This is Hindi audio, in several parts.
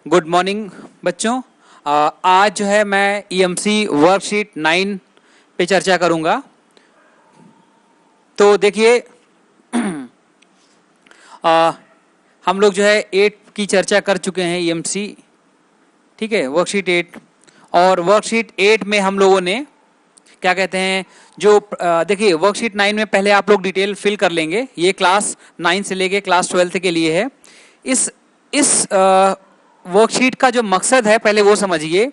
गुड मॉर्निंग बच्चों। आज जो है मैं ईएमसी वर्कशीट 9 पे चर्चा करूंगा। तो देखिए हम लोग जो है 8 की चर्चा कर चुके हैं ईएमसी, ठीक है, वर्कशीट 8। और वर्कशीट 8 में हम लोगों ने क्या कहते हैं, जो देखिए वर्कशीट 9 में पहले आप लोग डिटेल फिल कर लेंगे। ये क्लास 9 से लेके क्लास 12 के लिए है। इस वर्कशीट का जो मकसद है पहले वो समझिए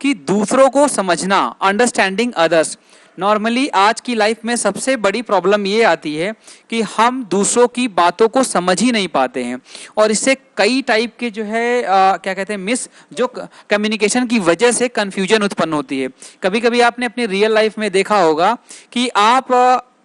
कि दूसरों को समझना, अंडरस्टैंडिंग अदर्स। नॉर्मली आज की लाइफ में सबसे बड़ी प्रॉब्लम ये आती है कि हम दूसरों की बातों को समझ ही नहीं पाते हैं, और इससे कई टाइप के जो है क्या कहते हैं मिस जो कम्युनिकेशन की वजह से कंफ्यूजन उत्पन्न होती है। कभी कभी आपने अपनी रियल लाइफ में देखा होगा कि आप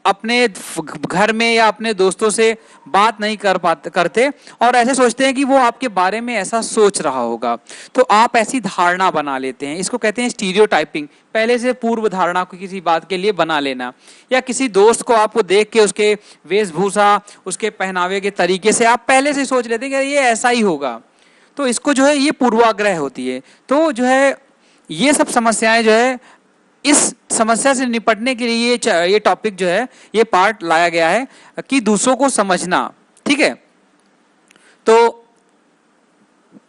अपने घर में या अपने दोस्तों से बात नहीं करते और ऐसे सोचते हैं कि वो आपके बारे में ऐसा सोच रहा होगा, तो आप ऐसी धारणा बना लेते हैं। इसको कहते हैं स्टीरियोटाइपिंग। पहले से पूर्व धारणा को किसी बात के लिए बना लेना, या किसी दोस्त को आपको देख के उसके वेशभूषा, उसके पहनावे के तरीके से आप पहले से सोच लेते हैं कि ये ऐसा ही होगा। तो इसको जो है ये पूर्वाग्रह होती है। तो जो है ये सब समस्याएं जो है, इस समस्या से निपटने के लिए ये टॉपिक जो है, ये पार्ट लाया गया है कि दूसरों को समझना, ठीक है। तो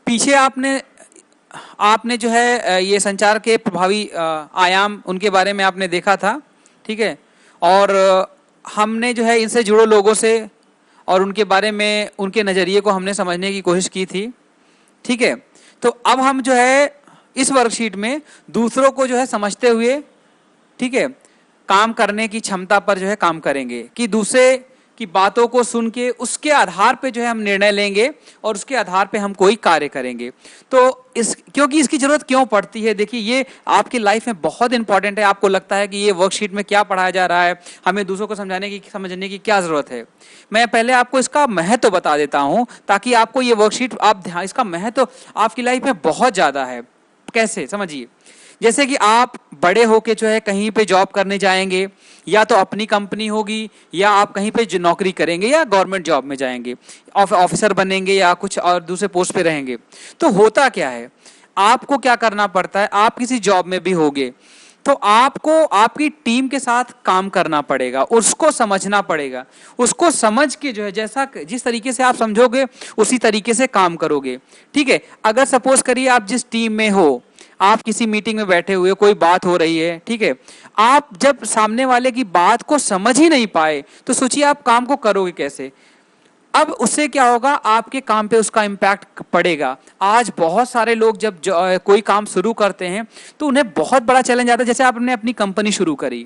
पीछे आपने जो है ये संचार के प्रभावी आयाम, उनके बारे में आपने देखा था, ठीक है। और हमने जो है इनसे जुड़े लोगों से और उनके बारे में, उनके नजरिए को हमने समझने की कोशिश की थी, ठीक है। तो अब हम जो है इस वर्कशीट में दूसरों को जो है समझते हुए, ठीक है, काम करने की क्षमता पर जो है काम करेंगे कि दूसरे की बातों को सुन के उसके आधार पे जो है हम निर्णय लेंगे और उसके आधार पे हम कोई कार्य करेंगे। तो क्योंकि इसकी जरूरत क्यों पड़ती है, देखिए ये आपकी लाइफ में बहुत इंपॉर्टेंट है। आपको लगता है कि ये वर्कशीट में क्या पढ़ाया जा रहा है, हमें दूसरों को समझने की क्या जरूरत है। मैं पहले आपको इसका महत्व बता देता हूं ताकि आपको ये वर्कशीट, आप ध्यान, इसका महत्व आपकी लाइफ में बहुत ज्यादा है। कैसे, समझिए। जैसे कि आप बड़े होके जो है कहीं पे जॉब करने जाएंगे, या तो अपनी कंपनी होगी या आप कहीं पे जो नौकरी करेंगे या गवर्नमेंट जॉब में जाएंगे, ऑफिसर बनेंगे या कुछ और दूसरे पोस्ट पे रहेंगे। तो होता क्या है, आपको क्या करना पड़ता है, आप किसी जॉब में भी होगे तो आपको आपकी टीम के साथ काम करना पड़ेगा, उसको समझना पड़ेगा। उसको समझ के जो है जैसा जिस तरीके से आप समझोगे उसी तरीके से काम करोगे, ठीक है। अगर सपोज करिए आप जिस टीम में हो, आप किसी मीटिंग में बैठे हुए, कोई बात हो रही है, ठीक है, आप जब सामने वाले की बात को समझ ही नहीं पाए तो सोचिए आप काम को करोगे कैसे। अब उससे क्या होगा, आपके काम पे उसका इम्पैक्ट पड़ेगा। आज बहुत सारे लोग जब कोई काम शुरू करते हैं तो उन्हें बहुत बड़ा चैलेंज आता है। जैसे आपने अपनी कंपनी शुरू करी,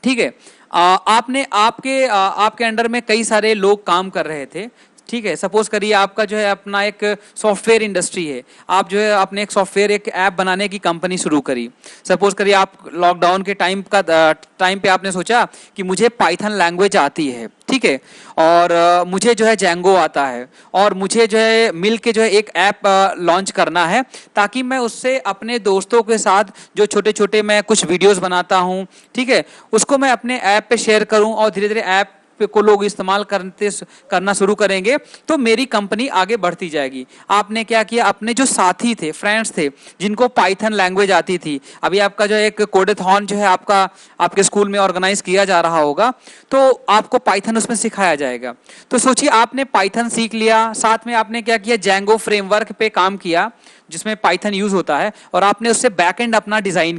ठीक है, आपने आपके अंडर में कई सारे लोग काम कर रहे थे, ठीक है। सपोज करिए आपका जो है अपना एक सॉफ्टवेयर इंडस्ट्री है, आप जो है अपने एक सॉफ्टवेयर, एक ऐप बनाने की कंपनी शुरू करी। सपोज करिए आप लॉकडाउन के टाइम पे आपने सोचा कि मुझे पाइथन लैंग्वेज आती है, ठीक है, और मुझे जो है जैंगो आता है, और मुझे जो है मिल के जो है एक ऐप लॉन्च करना है ताकि मैं उससे अपने दोस्तों के साथ जो छोटे छोटे मैं कुछ वीडियोस बनाता हूँ, ठीक है, उसको मैं अपने ऐप पे शेयर करूँ और धीरे धीरे ऐप को लोग इस्तेमाल करना शुरू करेंगे तो मेरी कंपनी आगे बढ़ती जाएगी। आपने क्या किया, अपने जो साथी थे, फ्रेंड्स थे, जिनको पाइथन लैंग्वेज आती थी, अभी आपका जो एक कोडेथॉन जो है आपके स्कूल में ऑर्गेनाइज किया जा रहा होगा, तो आपको पाइथन उसमें सिखाया जाएगा। तो सोचिए आपने पाइथन सीख लिया, साथ में आपने क्या किया, जैंगो फ्रेमवर्क पे काम किया जिसमें पाइथन यूज होता है, और आपने उससे बैकएंड अपना डिजाइन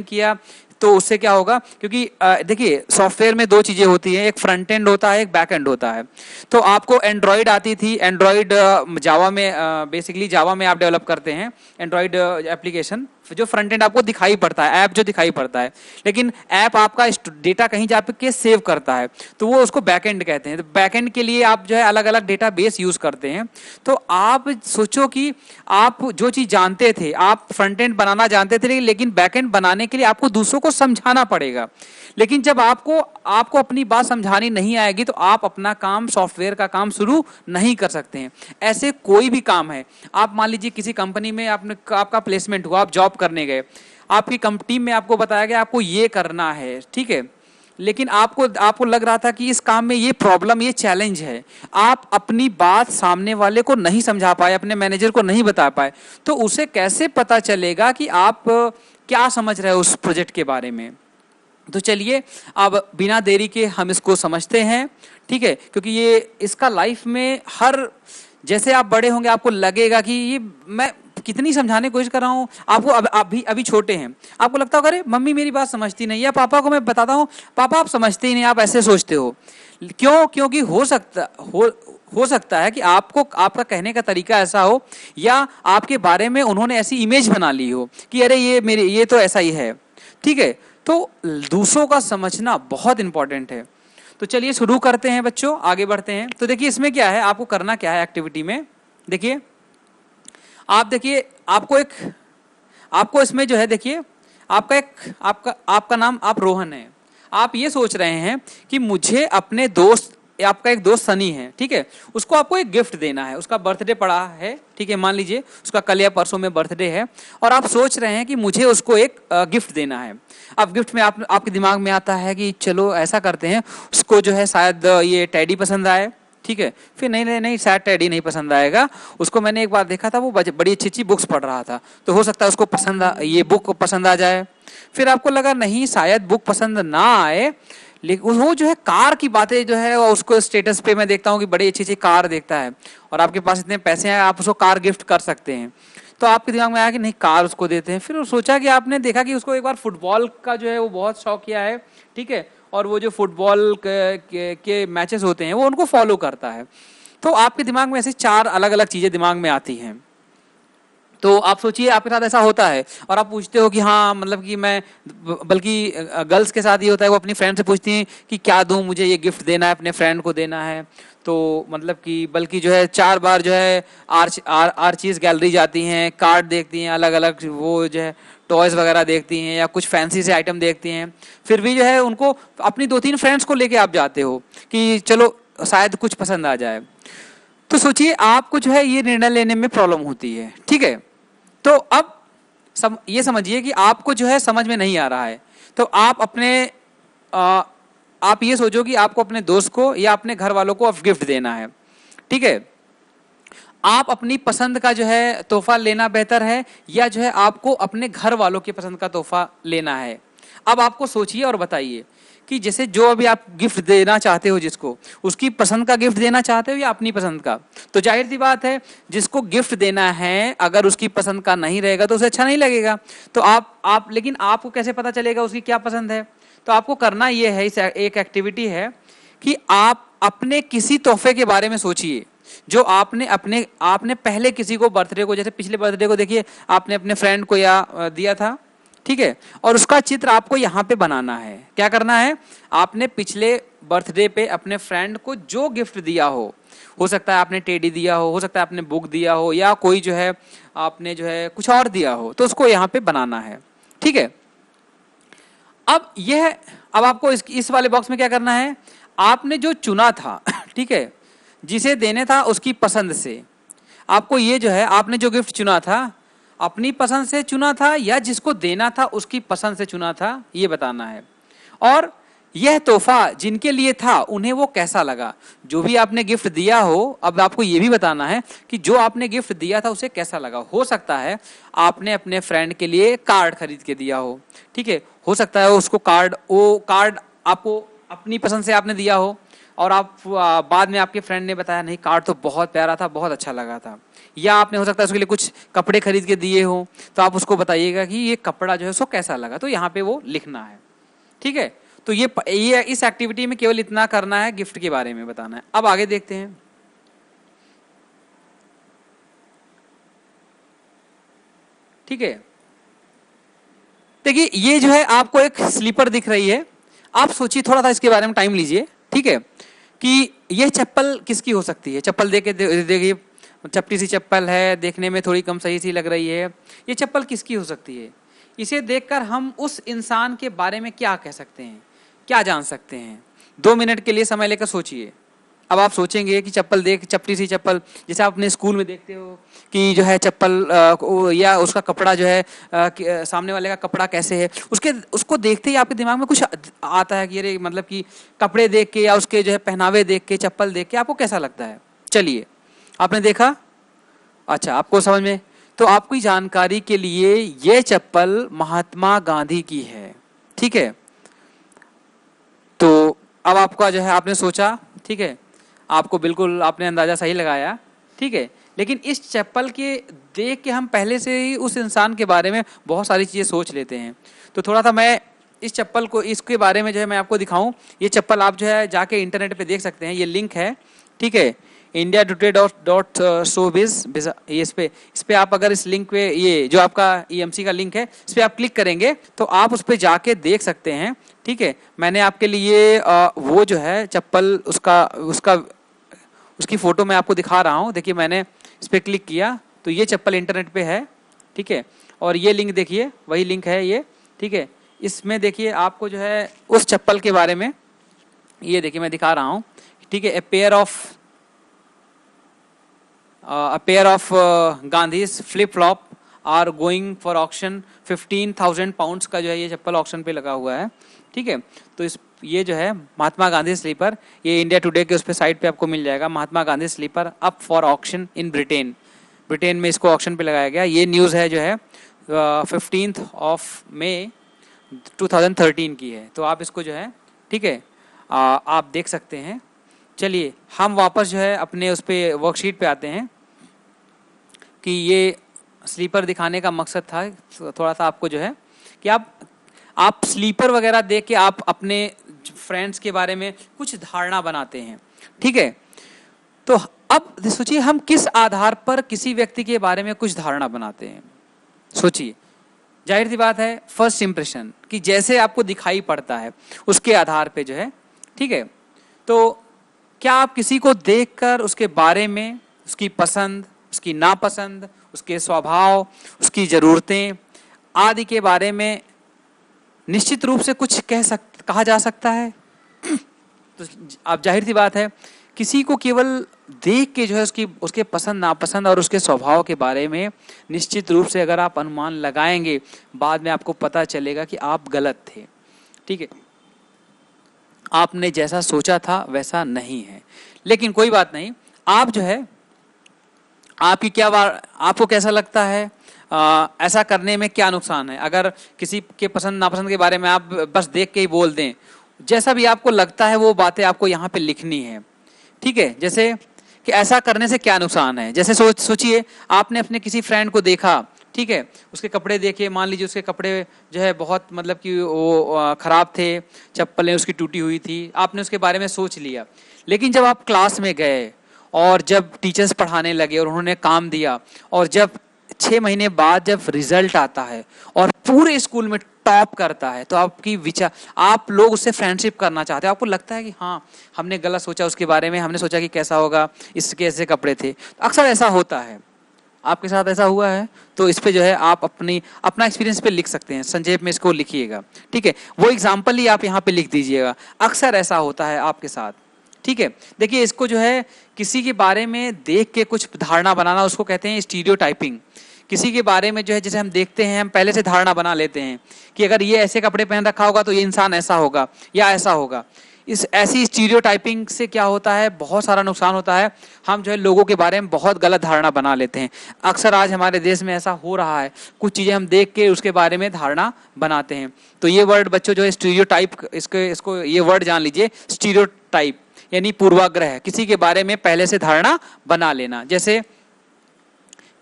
किया। तो उससे क्या होगा, क्योंकि देखिए सॉफ्टवेयर में दो चीजें होती हैं, एक फ्रंट एंड होता है, एक बैक एंड होता है। तो आपको एंड्रॉइड आती थी, एंड्रॉइड जावा में, बेसिकली जावा में आप डेवलप करते हैं एंड्रॉइड एप्लीकेशन, जो फ्रंट एंड आपको दिखाई पड़ता है, ऐप जो दिखाई पड़ता है, लेकिन ऐप आपका डेटा कहीं जाके सेव करता है, तो वो उसको बैकएंड कहते हैं। तो बैकएंड के लिए आप जो है अलग अलग डेटा बेस यूज करते हैं। तो आप सोचो कि आप जो चीज जानते थे, आप फ्रंट एंड बनाना जानते थे, लेकिन बैकएंड बनाने के लिए आपको दूसरों को समझाना पड़ेगा। लेकिन जब आपको अपनी बात समझानी नहीं आएगी तो आप अपना काम, सॉफ्टवेयर का काम शुरू नहीं कर सकते हैं। ऐसे कोई भी काम है, आप मान लीजिए किसी कंपनी में आपका प्लेसमेंट हुआ, आप जॉब करने गए, आपकी टीम में आपको बताया गया आपको ये करना है, ठीक है, लेकिन आपको लग रहा था कि इस काम में ये प्रॉब्लम, ये चैलेंज है, आप अपनी बात सामने वाले को नहीं समझा पाए, अपने मैनेजर को नहीं बता पाए, तो उसे कैसे पता चलेगा कि आप क्या समझ रहे हो उस प्रोजेक्ट के बारे में। तो चलिए अब बिना देरी के हम इसको समझते हैं, ठीक है, क्योंकि ये इसका लाइफ में हर, जैसे आप बड़े होंगे आपको लगेगा कि ये मैं कितनी समझाने की कोशिश कर रहा हूँ आपको, अभी छोटे हैं, आपको लगता होगा अरे मम्मी मेरी बात समझती नहीं, या पापा को मैं बताता हूँ पापा आप समझते ही नहीं, आप ऐसे सोचते हो। क्यों? क्योंकि हो सकता है कि आपको, आपका कहने का तरीका ऐसा हो, या आपके बारे में उन्होंने ऐसी इमेज बना ली हो कि अरे ये तो ऐसा ही है, ठीक है। तो दूसरों का समझना बहुत इंपॉर्टेंट है। तो चलिए शुरू करते हैं बच्चों, आगे बढ़ते हैं। तो देखिए इसमें क्या है, आपको करना क्या है एक्टिविटी में, देखिए आप देखिए आपको इसमें जो है, देखिए आपका नाम आप रोहन है, आप ये सोच रहे हैं कि मुझे अपने दोस्त, आपका एक दोस्त सनी है, ठीक है, उसको आपको एक गिफ्ट देना है, उसका बर्थडे पड़ा है, ठीक है, मान लीजिए उसका कल या परसों में बर्थडे है, और आप सोच रहे हैं कि मुझे उसको एक गिफ्ट देना है। अब गिफ्ट में आपके दिमाग में आता है कि चलो ऐसा करते हैं, उसको जो है शायद ये टेडी पसंद आए, ठीक है, फिर नहीं शायद टेडी नहीं पसंद आएगा, उसको मैंने एक बार देखा था वो बड़ी अच्छी बुक्स पढ़ रहा था, तो हो सकता है उसको ये बुक पसंद आ जाए। फिर आपको लगा नहीं शायद बुक पसंद ना आए, लेकिन वो जो है कार की बातें जो है, उसको स्टेटस पे मैं देखता हूँ कि बड़ी अच्छी कार देखता है, और आपके पास इतने पैसे हैं आप उसको कार गिफ्ट कर सकते हैं, तो आपके दिमाग में आया कि नहीं कार उसको देते हैं। फिर वो सोचा कि आपने देखा कि उसको एक बार फुटबॉल का जो है वो बहुत शौक किया है, ठीक है, और वो जो फुटबॉल के मैचेस होते हैं वो उनको फॉलो करता है, तो आपके दिमाग में ऐसे 4 अलग अलग चीजें दिमाग में आती हैं। तो आप सोचिए आपके साथ ऐसा होता है, और आप पूछते हो कि हाँ मतलब कि मैं, बल्कि गर्ल्स के साथ ये होता है, वो अपनी फ्रेंड से पूछती हैं कि क्या दूं, मुझे ये गिफ्ट देना है, अपने फ्रेंड को देना है, तो मतलब कि बल्कि जो है 4 बार जो है आर्चीज गैलरी जाती हैं, कार्ड देखती हैं, अलग अलग वो जो है टॉयज वगैरह देखती हैं, या कुछ फैंसी से आइटम देखती हैं, फिर भी जो है उनको अपनी 2-3 फ्रेंड्स को लेके आप जाते हो कि चलो शायद कुछ पसंद आ जाए। तो सोचिए आपको जो है ये निर्णय लेने में प्रॉब्लम होती है, ठीक है। तो अब ये समझिए कि आपको जो है समझ में नहीं आ रहा है, तो आप ये सोचो कि आपको अपने दोस्त को या अपने घर वालों को गिफ्ट देना है, ठीक है। आप अपनी पसंद का जो है तोहफा लेना बेहतर है, या जो है आपको अपने घर वालों की पसंद का तोहफा लेना है। अब आपको सोचिए और बताइए कि जैसे जो अभी आप गिफ्ट देना चाहते हो, जिसको उसकी पसंद का गिफ्ट देना चाहते हो या अपनी पसंद का, तो जाहिर सी बात है जिसको गिफ्ट देना है अगर उसकी पसंद का नहीं रहेगा तो उसे अच्छा नहीं लगेगा। तो आप लेकिन आपको कैसे पता चलेगा उसकी क्या पसंद है? तो आपको करना ये है, इस एक एक्टिविटी है कि आप अपने किसी तोहफे के बारे में सोचिए जो आपने पहले किसी को बर्थडे को, जैसे पिछले बर्थडे को देखिए आपने अपने फ्रेंड को या दिया था, ठीक है, और उसका चित्र आपको यहाँ पे बनाना है। क्या करना है? आपने पिछले बर्थडे पे अपने फ्रेंड को जो गिफ्ट दिया हो सकता है आपने टेडी दिया हो सकता है आपने बुक दिया हो, या कोई जो है आपने जो है कुछ और दिया हो, तो उसको यहाँ पे बनाना है, ठीक है। अब आपको इस वाले बॉक्स में क्या करना है, आपने जो चुना था ठीक है, जिसे देने था उसकी पसंद से, आपको ये जो है आपने जो गिफ्ट चुना था अपनी पसंद से चुना था या जिसको देना था उसकी पसंद से चुना था, ये बताना है। और यह तोहफा जिनके लिए था उन्हें वो कैसा लगा, जो भी आपने गिफ्ट दिया हो, अब आपको ये भी बताना है कि जो आपने गिफ्ट दिया था उसे कैसा लगा। हो सकता है आपने अपने फ्रेंड के लिए कार्ड खरीद के दिया हो, ठीक है, हो सकता है उसको वो कार्ड आपको अपनी पसंद से आपने दिया हो, और आप बाद में आपके फ्रेंड ने बताया नहीं कार्ड तो बहुत प्यारा था, बहुत अच्छा लगा था। या आपने हो सकता है उसके लिए कुछ कपड़े खरीद के दिए हो, तो आप उसको बताइएगा कि ये कपड़ा जो है उसको कैसा लगा, तो यहाँ पे वो लिखना है, ठीक है। तो ये इस एक्टिविटी में केवल इतना करना है, गिफ्ट के बारे में बताना है। अब आगे देखते हैं। ठीक है, देखिए ये जो है आपको एक स्लीपर दिख रही है, आप सोचिए थोड़ा सा इसके बारे में टाइम लीजिए, ठीक है, कि ये चप्पल किसकी हो सकती है। चप्पल देखिए चपटी सी चप्पल है, देखने में थोड़ी कम सही सी लग रही है, ये चप्पल किसकी हो सकती है। इसे देखकर हम उस इंसान के बारे में क्या कह सकते हैं, क्या जान सकते हैं। 2 मिनट के लिए समय लेकर सोचिए। अब आप सोचेंगे कि चप्पल देख, चपटी सी चप्पल, जैसे आप अपने स्कूल में देखते हो कि जो है चप्पल या उसका कपड़ा जो है सामने वाले का कपड़ा कैसे है, उसको देखते ही आपके दिमाग में कुछ आता है कि अरे मतलब कि कपड़े देख के या उसके जो है पहनावे देख के, चप्पल देख के आपको कैसा लगता है। चलिए, आपने देखा, अच्छा आपको समझ में। तो आपकी जानकारी के लिए ये चप्पल महात्मा गांधी की है, ठीक है। तो अब आपका जो है आपने सोचा, ठीक है, आपको बिल्कुल आपने अंदाजा सही लगाया, ठीक है। लेकिन इस चप्पल के देख के हम पहले से ही उस इंसान के बारे में बहुत सारी चीजें सोच लेते हैं। तो थोड़ा सा मैं इस चप्पल को, इसके बारे में जो है मैं आपको दिखाऊं। ये चप्पल आप जो है जाके इंटरनेट पे देख सकते हैं, ये लिंक है, ठीक है, india.showbiz। इस पे आप अगर इस लिंक पे, ये जो आपका ईएमसी का लिंक है, इस पे आप क्लिक करेंगे तो आप उस पे जाके देख सकते हैं, ठीक है। मैंने आपके लिए वो जो है चप्पल, उसकी फोटो मैं आपको दिखा रहा हूँ। देखिए, मैंने इस पे क्लिक किया तो ये चप्पल इंटरनेट पे है, ठीक है। और ये लिंक देखिए, वही लिंक है ये, ठीक है। इसमें देखिए आपको जो है उस चप्पल के बारे में, ये देखिए मैं दिखा रहा हूँ, ठीक है। A pair of Gandhi's flip flop are going for auction। 15,000 pounds का जो है ये चप्पल ऑक्शन पे लगा हुआ है, ठीक है। तो ये जो है महात्मा गांधी स्लीपर, ये इंडिया टुडे के उस पे साइट पे आपको मिल जाएगा। Mahatma Gandhi slipper up for auction in Britain में इसको ऑक्शन पे लगाया गया। ये न्यूज़ है जो है 15 मई 2013 की है। तो आप इसको जो है, ठीक है, आप देख सकते हैं। चलिए, हम वापस जो है अपने उस पे वर्कशीट पे आते हैं कि ये स्लीपर दिखाने का मकसद था थोड़ा सा आपको जो है कि आप स्लीपर वगैरह देख के आप अपने फ्रेंड्स के बारे में कुछ धारणा बनाते हैं, ठीक है। तो अब सोचिए हम किस आधार पर किसी व्यक्ति के बारे में कुछ धारणा बनाते हैं। सोचिए, जाहिर सी बात है फर्स्ट इंप्रेशन, कि जैसे आपको दिखाई पड़ता है उसके आधार पे जो है, ठीक है। तो क्या आप किसी को देखकर उसके बारे में, उसकी पसंद, उसकी नापसंद, उसके स्वभाव, उसकी ज़रूरतें आदि के बारे में निश्चित रूप से कुछ कहा जा सकता है? तो आप जाहिर सी बात है किसी को केवल देख के जो है उसके पसंद नापसंद और उसके स्वभाव के बारे में निश्चित रूप से अगर आप अनुमान लगाएंगे, बाद में आपको पता चलेगा कि आप गलत थे, ठीक है। आपने जैसा सोचा था वैसा नहीं है। लेकिन कोई बात नहीं, आप जो है आपको कैसा लगता है, ऐसा करने में क्या नुकसान है? अगर किसी के पसंद नापसंद के बारे में आप बस देख के ही बोल दें, जैसा भी आपको लगता है वो बातें आपको यहाँ पे लिखनी है, ठीक है। जैसे कि ऐसा करने से क्या नुकसान है, जैसे सोचिए आपने अपने किसी फ्रेंड को देखा, ठीक है, उसके कपड़े देखे, मान लीजिए उसके कपड़े जो है बहुत मतलब कि वो खराब थे, चप्पलें उसकी टूटी हुई थी, आपने उसके बारे में सोच लिया। लेकिन जब आप क्लास में गए और जब टीचर्स पढ़ाने लगे और उन्होंने काम दिया, और जब 6 महीने बाद जब रिजल्ट आता है और पूरे स्कूल में टॉप करता है, तो आप लोग उससे फ्रेंडशिप करना चाहते हो। आपको लगता है कि हाँ, हमने गलत सोचा उसके बारे में, हमने सोचा कि कैसा होगा, इसके ऐसे कपड़े थे। अक्सर ऐसा होता है, आपके साथ ऐसा हुआ है? तो इस पे जो है आप अपना एक्सपीरियंस पे लिख सकते हैं, संक्षेप में इसको लिखिएगा, ठीक है। वो एग्जाम्पल ही आप यहाँ पे लिख दीजिएगा, अक्सर ऐसा होता है आपके साथ, ठीक है। देखिए, इसको जो है किसी के बारे में देख के कुछ धारणा बनाना, उसको कहते हैं स्टीरियोटाइपिंग। किसी के बारे में जो है जैसे हम देखते हैं, हम पहले से धारणा बना लेते हैं कि अगर ये ऐसे कपड़े पहन रखा होगा तो ये इंसान ऐसा होगा या ऐसा होगा। इस ऐसी स्टीरियोटाइपिंग से क्या होता है, बहुत सारा नुकसान होता है। हम जो है लोगों के बारे में बहुत गलत धारणा बना लेते हैं। अक्सर आज हमारे देश में ऐसा हो रहा है, कुछ चीज़ें हम देख के उसके बारे में धारणा बनाते हैं। तो ये वर्ड बच्चों जो है स्टीरियोटाइप, इसको ये वर्ड जान लीजिए, स्टीरियोटाइप यानी पूर्वाग्रह, किसी के बारे में पहले से धारणा बना लेना। जैसे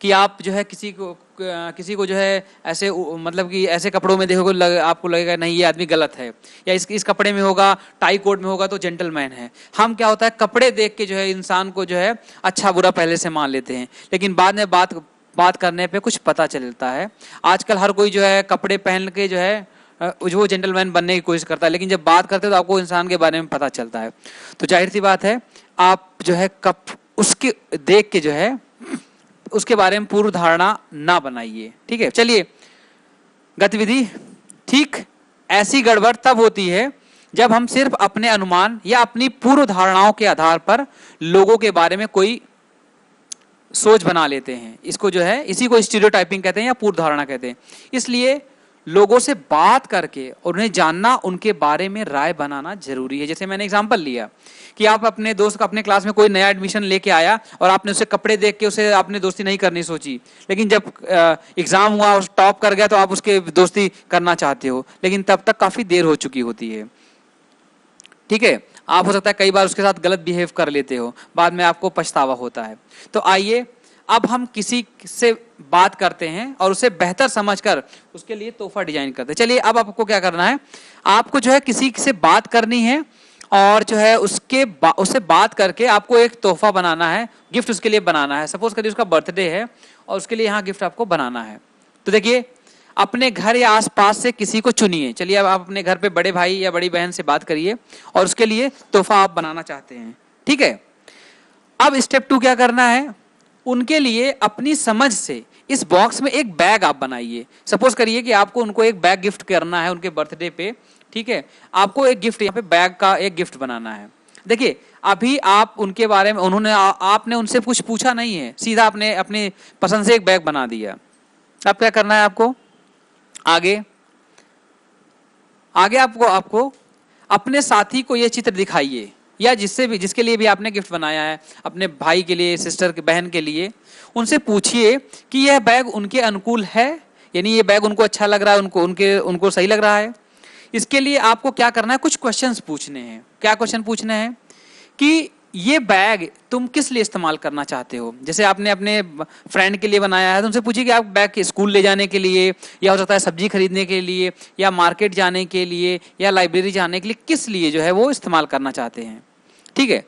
कि आप जो है किसी को जो है ऐसे मतलब कि ऐसे कपड़ों में देखोगे आपको लगेगा नहीं, ये आदमी गलत है, या इस कपड़े में होगा, टाई कोट में होगा तो जेंटलमैन है। हम क्या होता है, कपड़े देख के जो है इंसान को जो है अच्छा बुरा पहले से मान लेते हैं, लेकिन बाद में बात करने पे कुछ पता चलता है। आजकल हर कोई जो है कपड़े पहन के जो है वो जेंटलमैन बनने की कोशिश करता है, लेकिन जब बात करते हैं तो आपको इंसान के बारे में पता चलता है। तो जाहिर सी बात है, आप जो है उसके देख के जो है उसके बारे में पूर्व धारणा ना बनाइए, ठीक है। चलिए, गतिविधि, ठीक ऐसी गड़बड़ तब होती है जब हम सिर्फ अपने अनुमान या अपनी पूर्व धारणाओं के आधार पर लोगों के बारे में कोई सोच बना लेते हैं। इसको जो है, इसी को स्टीरियोटाइपिंग कहते हैं या पूर्व धारणा कहते हैं। इसलिए लोगों से बात करके और उन्हें जानना, उनके बारे में राय बनाना जरूरी है। जैसे मैंने एग्जांपल लिया कि आप अपने दोस्त, अपने क्लास में कोई नया एडमिशन लेके आया और आपने उसे कपड़े देख के उसे आपने दोस्ती नहीं करनी सोची, लेकिन जब एग्जाम हुआ और टॉप कर गया तो आप उसके दोस्ती करना चाहते हो, लेकिन तब तक काफी देर हो चुकी होती है। ठीक है, आप हो सकता है कई बार उसके साथ गलत बिहेव कर लेते हो, बाद में आपको पछतावा होता है। तो आइए अब हम किसी से बात करते हैं और उसे बेहतर समझकर उसके लिए तोहफा डिजाइन करते हैं। चलिए अब आपको क्या करना है, आपको जो है किसी से बात करनी है और जो है उससे बात करके आपको एक तोहफा बनाना है, गिफ्ट उसके लिए बनाना है। सपोज करिए उसका बर्थडे है और उसके लिए यहाँ गिफ्ट आपको बनाना है। तो देखिए, अपने घर या आसपास से किसी को चुनिए। चलिए अब आप अपने घर पे बड़े भाई या बड़ी बहन से बात करिए और उसके लिए तोहफा आप बनाना चाहते हैं। ठीक है, अब स्टेप 2 क्या करना है, उनके लिए अपनी समझ से इस बॉक्स में एक बैग आप बनाइए। सपोज करिए कि आपको उनको एक बैग गिफ्ट करना है उनके बर्थडे पे। ठीक है, आपको एक गिफ्ट, यहाँ पे बैग का एक गिफ्ट बनाना है। देखिए, अभी आप उनके बारे में आपने उनसे कुछ पूछा नहीं है, सीधा आपने अपनी पसंद से एक बैग बना दिया। अब क्या करना है आपको, आगे आपको अपने साथी को यह चित्र दिखाइए या जिसके लिए भी आपने गिफ्ट बनाया है, अपने भाई के लिए, सिस्टर के, बहन के लिए। उनसे पूछिए कि यह बैग उनके अनुकूल है, यानी ये बैग उनको अच्छा लग रहा है, उनको सही लग रहा है। इसके लिए आपको क्या करना है, कुछ क्वेश्चंस पूछने हैं। क्या क्वेश्चन पूछने हैं कि ये बैग तुम किस लिए इस्तेमाल करना चाहते हो। जैसे आपने अपने फ्रेंड के लिए बनाया है तो उनसे पूछिए कि आप बैग स्कूल ले जाने के लिए, या हो सकता है सब्जी खरीदने के लिए, या मार्केट जाने के लिए, या लाइब्रेरी जाने के लिए, किस लिए जो है वो इस्तेमाल करना चाहते हैं। ठीक है,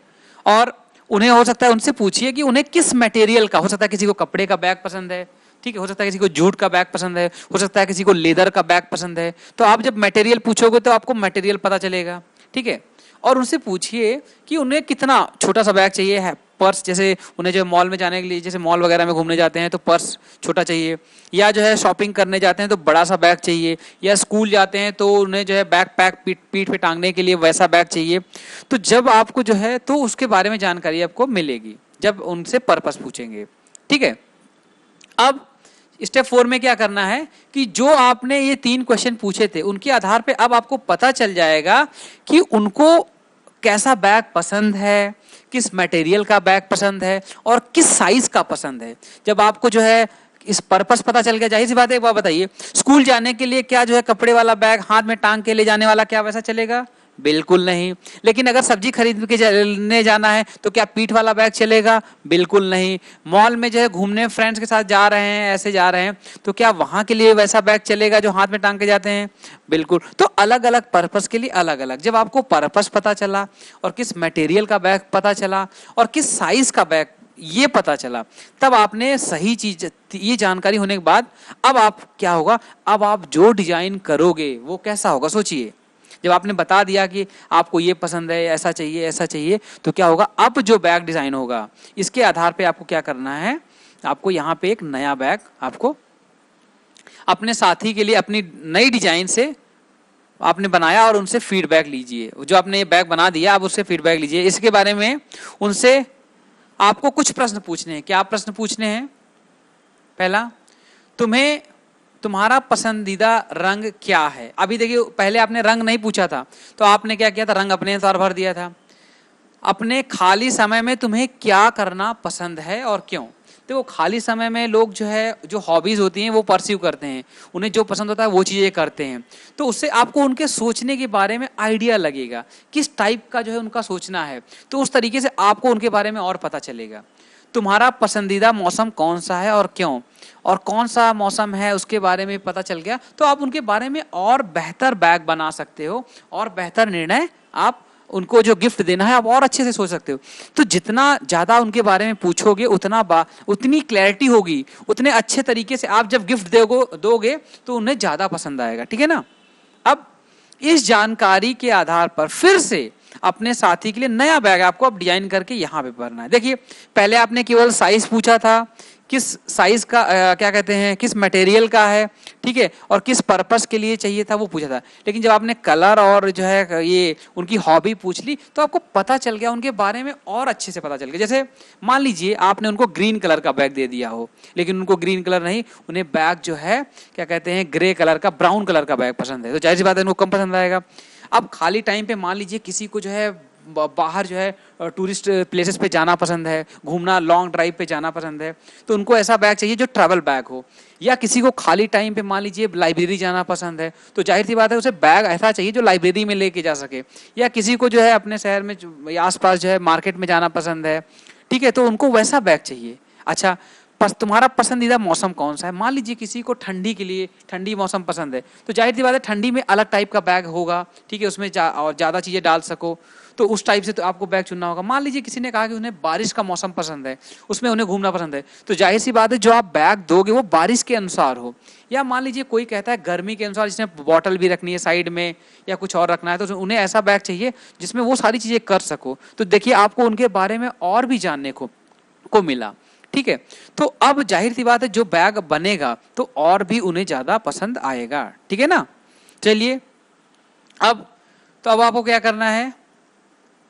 और उन्हें हो सकता है उनसे पूछिए कि उन्हें किस मटेरियल का, हो सकता है किसी को कपड़े का बैग पसंद है, ठीक है, हो सकता है किसी को जूट का बैग पसंद है, हो सकता है किसी को लेदर का बैग पसंद है। तो आप जब मटेरियल पूछोगे तो आपको मटेरियल पता चलेगा। ठीक है, और उनसे पूछिए कि उन्हें कितना छोटा सा बैग चाहिए है। पर्स, जैसे उन्हें जो मॉल में जाने के लिए, जैसे मॉल वगैरह में घूमने जाते हैं तो पर्स छोटा चाहिए, या जो है शॉपिंग करने जाते हैं तो बड़ा सा बैग चाहिए, या स्कूल जाते हैं तो उन्हें जो है बैग पैक पीठ पे टांगने के लिए वैसा बैग चाहिए। तो जब आपको जो है तो उसके बारे में जानकारी आपको मिलेगी जब उनसे पर्पस पूछेंगे। ठीक है, अब स्टेप 4 में क्या करना है कि जो आपने ये 3 क्वेश्चन पूछे थे उनके आधार पे अब आपको पता चल जाएगा कि उनको कैसा बैग पसंद है, किस मटेरियल का बैग पसंद है और किस साइज का पसंद है। जब आपको जो है इस पर्पस पता चल गया, जाहिर सी बात है, एक बात बताइए, स्कूल जाने के लिए क्या जो है कपड़े वाला बैग हाथ में टांग के ले जाने वाला क्या वैसा चलेगा? बिल्कुल नहीं। लेकिन अगर सब्जी खरीद के जाना है तो क्या पीठ वाला बैग चलेगा? बिल्कुल नहीं। मॉल में जो है घूमने फ्रेंड्स के साथ जा रहे हैं, ऐसे जा रहे हैं, तो क्या वहां के लिए वैसा बैग चलेगा जो हाथ में टांग के जाते हैं? बिल्कुल। तो अलग अलग पर्पस के लिए अलग अलग। जब आपको पर्पस पता चला और किस मटेरियल का बैग पता चला और किस साइज का बैग ये पता चला, तब आपने सही चीज, ये जानकारी होने के बाद अब आप क्या होगा, अब आप जो डिजाइन करोगे वो कैसा होगा सोचिए। जब आपने बता दिया कि आपको ये पसंद है, ऐसा चाहिए, ऐसा चाहिए, तो क्या होगा, अब जो बैग डिजाइन होगा इसके आधार पे आपको क्या करना है, आपको यहाँ पे एक नया बैग आपको अपने साथी के लिए अपनी नई डिजाइन से आपने बनाया और उनसे फीडबैक लीजिए। जो आपने ये बैग बना दिया आप उससे फीडबैक लीजिए। इसके बारे में उनसे आपको कुछ प्रश्न पूछने हैं। क्या प्रश्न पूछने हैं? पहला, तुम्हारा पसंदीदा रंग क्या है? अभी देखिए, पहले आपने रंग नहीं पूछा था तो आपने क्या किया था, रंग अपने अनुसार भर दिया था। अपने खाली समय में तुम्हें क्या करना पसंद है और क्यों? तो खाली समय में लोग जो है, जो हॉबीज होती हैं वो परस्यू करते हैं, उन्हें जो पसंद होता है वो चीजें करते हैं। तो उससे आपको उनके सोचने के बारे में आइडिया लगेगा, किस टाइप का जो है उनका सोचना है, तो उस तरीके से आपको उनके बारे में और पता चलेगा। तुम्हारा पसंदीदा मौसम कौन सा है और क्यों, और कौन सा मौसम है उसके बारे में पता चल गया तो आप उनके बारे में और बेहतर बैग बना सकते हो और बेहतर निर्णय आप उनको जो गिफ्ट देना है आप और अच्छे से सोच सकते हो। तो जितना ज्यादा उनके बारे में पूछोगे उतनी क्लैरिटी होगी, उतने अच्छे तरीके से आप जब गिफ्ट दोगे तो उन्हें ज्यादा पसंद आएगा। ठीक है ना? अब इस जानकारी के आधार पर फिर से अपने साथी के लिए नया बैग आपको अब डिजाइन करके यहाँ पे भरना है। देखिए, पहले आपने केवल साइज पूछा था किस साइज का क्या कहते हैं, किस मटेरियल का है, ठीक है, और किस पर्पस के लिए चाहिए था वो पूछा था। लेकिन जब आपने कलर और जो है ये उनकी हॉबी पूछ ली तो आपको पता चल गया उनके बारे में, और अच्छे से पता चल गया। जैसे मान लीजिए आपने उनको ग्रीन कलर का बैग दे दिया हो, लेकिन उनको ग्रीन कलर नहीं, उन्हें बैग जो है क्या कहते हैं ग्रे कलर का, ब्राउन कलर का बैग पसंद है, तो जाहिर सी बात है उनको कम पसंद आएगा। अब खाली टाइम पे मान लीजिए किसी को जो है बाहर जो है टूरिस्ट प्लेसेस पे जाना पसंद है, घूमना, लॉन्ग ड्राइव पे जाना पसंद है, तो उनको ऐसा बैग चाहिए जो ट्रैवल बैग हो। या किसी को खाली टाइम पे मान लीजिए लाइब्रेरी जाना पसंद है, तो जाहिर सी बात है उसे बैग ऐसा चाहिए जो लाइब्रेरी में लेके जा सके। या किसी को जो है अपने शहर में आसपास जो है मार्केट में जाना पसंद है, ठीक है, तो उनको वैसा बैग चाहिए। अच्छा, तुम्हारा पसंदीदा मौसम कौन सा है? मान लीजिए किसी को ठंडी के लिए ठंडी मौसम पसंद है, तो जाहिर सी बात है ठंडी में अलग टाइप का बैग होगा, ठीक है, उसमें और ज़्यादा चीज़ें डाल सको, तो उस टाइप से तो आपको बैग चुनना होगा। मान लीजिए किसी ने कहा कि उन्हें बारिश का मौसम पसंद है, उसमें उन्हें घूमना पसंद है, तो जाहिर सी बात है जो आप बैग दोगे वो बारिश के अनुसार हो। या मान लीजिए कोई कहता है गर्मी के अनुसार, जिसने बॉटल भी रखनी है साइड में या कुछ और रखना है, तो उन्हें ऐसा बैग चाहिए जिसमें वो सारी चीज़ें कर सको। तो देखिए आपको उनके बारे में और भी जानने को मिला, ठीक है। तो अब जाहिर सी बात है जो बैग बनेगा तो और भी उन्हें ज्यादा पसंद आएगा, ठीक है ना। चलिए अब आपको क्या करना है,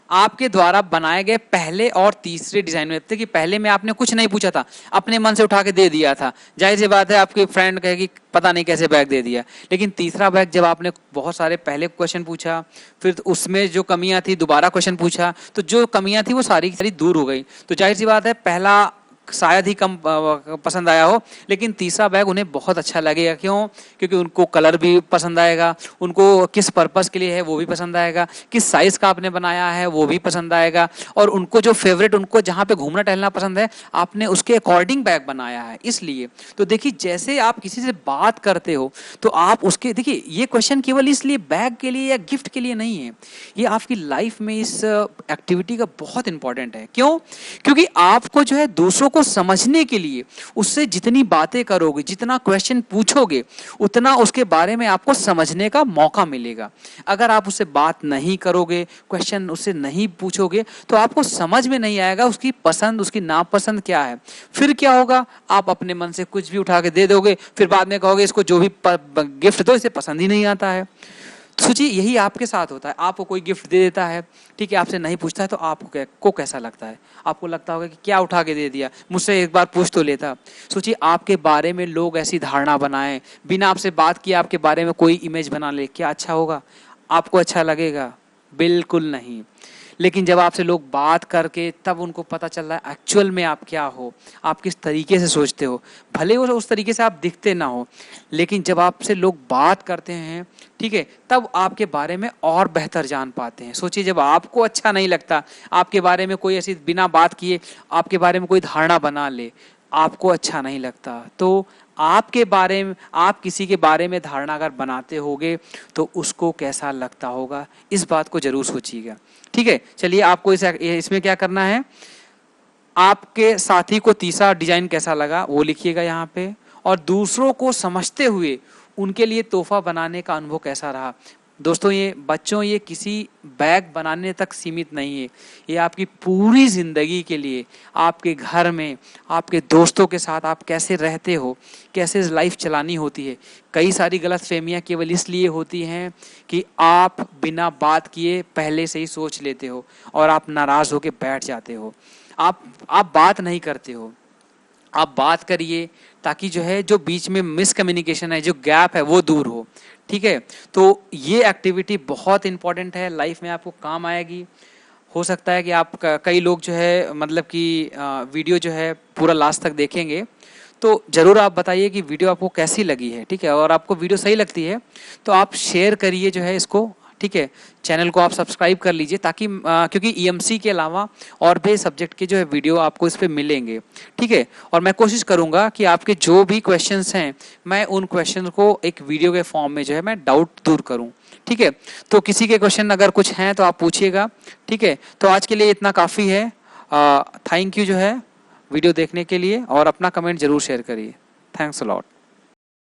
आपके द्वारा बनाए गए पहले और तीसरे डिजाइन में, कि पहले में आपने कुछ नहीं पूछा था, अपने मन से उठा के दे दिया था, जाहिर सी बात है आपके फ्रेंड कहेगी पता नहीं कैसे बैग दे दिया। लेकिन तीसरा बैग जब आपने बहुत सारे पहले क्वेश्चन पूछा, फिर उसमें जो कमियां थी दोबारा क्वेश्चन पूछा, तो जो कमियां थी वो सारी सारी दूर हो गई। तो जाहिर सी बात है पहला शायद ही कम पसंद आया हो, लेकिन तीसरा बैग उन्हें बहुत अच्छा लगेगा। क्यों? क्योंकि उनको कलर भी पसंद आएगा, उनको किस पर्पस के लिए है वो भी पसंद आएगा, किस साइज का आपने बनाया है वो भी पसंद आएगा, और उनको जो फेवरेट, उनको जहाँ पे घूमना टहलना पसंद है, आपने उसके अकॉर्डिंग बैग बनाया है। इसलिए तो देखिए जैसे आप किसी से बात करते हो तो आप उसके, देखिए ये क्वेश्चन केवल इसलिए बैग के लिए या गिफ्ट के लिए नहीं है, ये आपकी लाइफ में इस एक्टिविटी का बहुत इंपॉर्टेंट है। क्यों? क्योंकि आपको जो है दूसरों को समझने के लिए उससे जितनी बातें करोगे, जितना क्वेश्चन पूछोगे, उतना उसके बारे में आपको समझने का मौका मिलेगा। अगर आप उससे बात नहीं करोगे, क्वेश्चन उससे नहीं पूछोगे, तो आपको समझ में नहीं आएगा उसकी पसंद, उसकी नापसंद क्या है। फिर क्या होगा, आप अपने मन से कुछ भी उठा के दे दोगे, फिर बाद में कहोगे इसको जो भी गिफ्ट दो इसे पसंद ही नहीं आता है। सोचिए यही आपके साथ होता है, आपको कोई गिफ्ट दे देता है, ठीक है, आपसे नहीं पूछता है, तो आपको कैसा लगता है? आपको लगता होगा कि क्या उठा के दे दिया, मुझसे एक बार पूछ तो लेता। सोचिए आपके बारे में लोग ऐसी धारणा बनाएं, बिना आपसे बात किए आपके बारे में कोई इमेज बना ले, क्या अच्छा होगा? आपको अच्छा लगेगा? बिल्कुल नहीं। लेकिन जब आपसे लोग बात करके तब उनको पता चल रहा है एक्चुअल में आप क्या हो, आप किस तरीके से सोचते हो, भले वो उस तरीके से आप दिखते ना हो, लेकिन जब आपसे लोग बात करते हैं, ठीक है, तब आपके बारे में और बेहतर जान पाते हैं। सोचिए जब आपको अच्छा नहीं लगता, आपके बारे में कोई ऐसी बिना बात किए आपके बारे में कोई धारणा बना ले, आपको अच्छा नहीं लगता, तो आपके बारे में, आप किसी के बारे में धारणा अगर बनाते होगे तो उसको कैसा लगता होगा, इस बात को जरूर सोचिएगा, ठीक है। चलिए आपको इसमें क्या करना है, आपके साथी को तीसरा डिजाइन कैसा लगा वो लिखिएगा यहाँ पे, और दूसरों को समझते हुए उनके लिए तोहफा बनाने का अनुभव कैसा रहा। दोस्तों ये बच्चों, ये किसी बैग बनाने तक सीमित नहीं है, ये आपकी पूरी जिंदगी के लिए, आपके घर में, आपके दोस्तों के साथ आप कैसे रहते हो, कैसे लाइफ चलानी होती है। कई सारी गलतफहमियां केवल इसलिए होती हैं कि आप बिना बात किए पहले से ही सोच लेते हो और आप नाराज होकर बैठ जाते हो। आप बात नहीं करते हो, आप बात करिए ताकि जो है, जो बीच में मिसकम्युनिकेशन है, जो गैप है वो दूर हो, ठीक है। तो ये एक्टिविटी बहुत इंपॉर्टेंट है, लाइफ में आपको काम आएगी। हो सकता है कि आप कई लोग जो है मतलब कि वीडियो जो है पूरा लास्ट तक देखेंगे, तो ज़रूर आप बताइए कि वीडियो आपको कैसी लगी है, ठीक है। और आपको वीडियो सही लगती है तो आप शेयर करिए जो है इसको, ठीक है। चैनल को आप सब्सक्राइब कर लीजिए ताकि क्योंकि ईएमसी के अलावा और भी सब्जेक्ट के जो है वीडियो आपको इस पे मिलेंगे, ठीक है। और मैं कोशिश करूंगा कि आपके जो भी क्वेश्चंस हैं मैं उन क्वेश्चन को एक वीडियो के फॉर्म में जो है मैं डाउट दूर करूं, ठीक है। तो किसी के क्वेश्चन अगर कुछ हैं तो आप पूछिएगा, ठीक है। तो आज के लिए इतना काफ़ी है। थैंक यू जो है वीडियो देखने के लिए, और अपना कमेंट जरूर शेयर करिए। Thanks a lot.